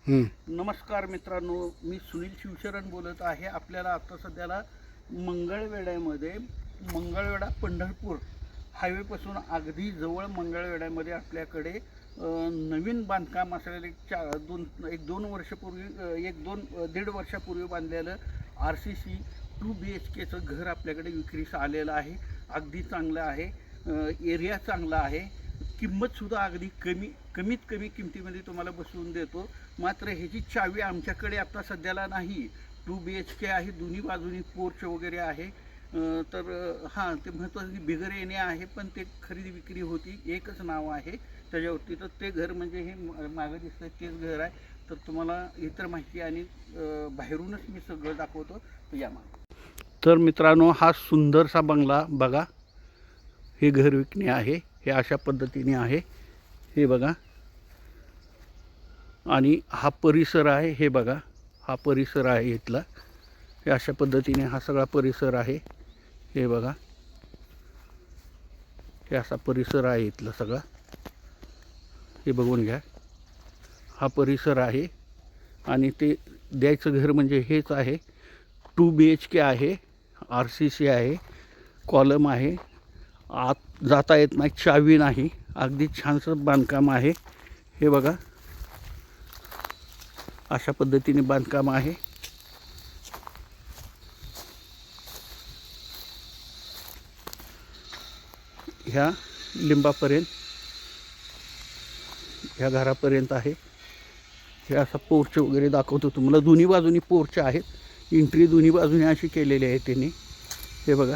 नमस्कार मित्रांनो, मी सुनील शिवशरण बोलत आहे. आपल्याला आता सध्याला मंगळवेढ्यामध्ये मंगळवेढा पंढरपूर हायवेपासून अगदी जवळ मंगळवेढ्यामध्ये आपल्याकडे नवीन बांधकाम असलेले एक दोन वर्षापूर्वी दीड वर्षापूर्वी बांधलेलं RCC 2 BHKचं घर आपल्याकडे विक्रीस आलेलं आहे. अगदी चांगलं आहे, एरिया चांगला आहे, किंमतसुद्धा अगदी कमीत कमी किमतीमध्ये तुम्हाला बसवून देतो. मात्र ह्याची चावी आमच्याकडे आता सध्याला नाही. 2 BHK आहे, दोन्ही बाजूनी पोर्च वगैरे आहे. तर हां, ते महत्त्वाचं बिगर येणे आहे, पण ते खरेदी विक्री होती, एकच नाव आहे त्याच्यावरती. तर ते घर म्हणजे हे मागं दिसतं तेच घर आहे. तर तुम्हाला इतर माहिती आणि बाहेरूनच मी सगळं दाखवतो. या मग. तर मित्रांनो, हा सुंदरसा बंगला बघा. हे घर विकणे आहे, हे अशा पद्धतीने आहे, हे बघा. आणि हा परिसर आहे, हे बघा, हा परिसर आहे इथला. हे अशा पद्धतीने हा सगळा परिसर आहे, हे बघा. हे असा परिसर आहे इथला सगळा, हे बघून घ्या. हा परिसर आहे आणि ते द्यायचं घर म्हणजे हेच आहे. 2 BHK आहे, RCC आहे, कॉलम आहे, आत जाता येत नाही, चावी नाही. अगदी छानसं बांधकाम आहे, हे बघा. अशा पद्धतीने बांधकाम आहे. ह्या लिंबापर्यंत, ह्या घरापर्यंत आहे. हे असा पोर्च वगैरे दाखवतो तुम्हाला. दोन्ही बाजूनी पोर्च आहेत, एंट्री दोन्ही बाजूने अशी केलेली आहे त्यांनी, हे बघा.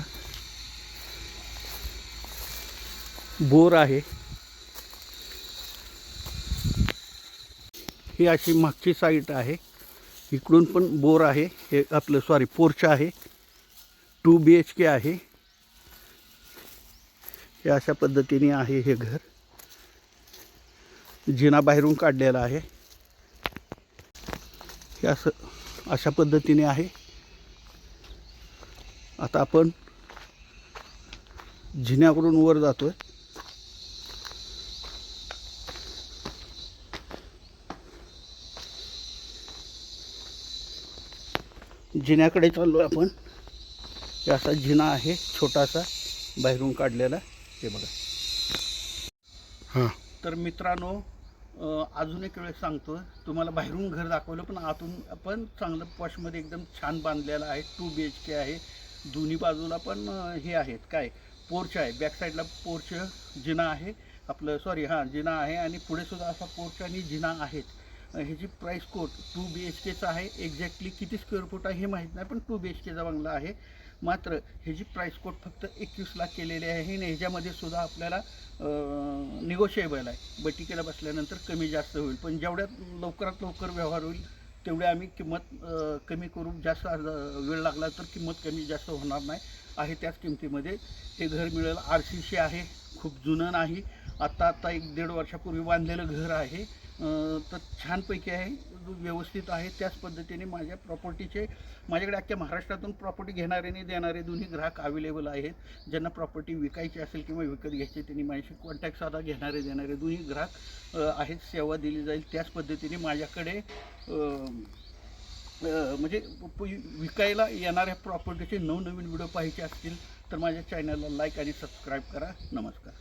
बोर आहे, ही अशी मागची साईड आहे, इकडून पण बोर आहे. हे आपलं पोर्च आहे. 2 BHK आहे. हे अशा पद्धतीने आहे हे घर. जिना बाहेरून काढलेला आहे. हे अशा पद्धतीने आहे. आता आपण जिन्यावरून वर जातोय. जिन्याकडे चाललो आपण. हे असा जिना आहे छोटासा, बाहेरून काढलेला, हे बघा. हां, तर मित्रांनो, अजून एक वेळेस सांगतो तुम्हाला. बाहेरून घर दाखवलं, पण आतून आपण चांगलं पॉशमध्ये एकदम छान बांधलेलं आहे. 2 BHK आहे. दोन्ही बाजूला पण हे आहेत, काय पोर्च आहे. बॅक साईडला पोर्च, जिना आहे आपलं, जिना आहे. आणि पुढे सुद्धा असा पोर्च आणि जिना आहेत. ह्याची प्राईस कोट 2 BHKचं आहे. एक्झॅक्टली किती स्क्वेअर फूट आहे हे माहीत नाही, पण 2 BHKचा बंगला आहे. मात्र ह्याची प्राईस कोट फक्त 21 लाख केलेली आहे. आणि ह्याच्यामध्ये सुद्धा आपल्याला निगोशिएबल आहे. बटिकेला बसल्यानंतर कमी जास्त होईल, पण जेवढ्यात लवकरात लवकर व्यवहार होईल तेवढे आम्ही किंमत कमी करू. जास्त वेळ लागला तर किंमत कमी जास्त होणार नाही, आहे त्याच किमतीमध्ये हे घर मिळेल. RCC आहे, खूप जुनं नाही, आत्ता 1-1.5 वर्षापूर्वी बांधलेलं घर आहे. तर छानपैकी आहे, व्यवस्थित आहे. त्याच पद्धतीने माझ्याकडे अख्ख्या महाराष्ट्रातून प्रॉपर्टी घेणारे आणि देणारे दोन्ही ग्राहक अवेलेबल आहेत. ज्यांना प्रॉपर्टी विकायची असेल किंवा विकत घ्यायची, त्यांनी माझ्याशी कॉन्टॅक्ट साधा. घेणारे देणारे दोन्ही ग्राहक आहेत, सेवा दिली जाईल. त्याच पद्धतीने माझ्याकडे म्हणजे विकायला येणाऱ्या प्रॉपर्टीचे नवनवीन व्हिडिओ पाहायचे असतील तर माझ्या चॅनलला लाईक आणि सबस्क्राईब करा. नमस्कार.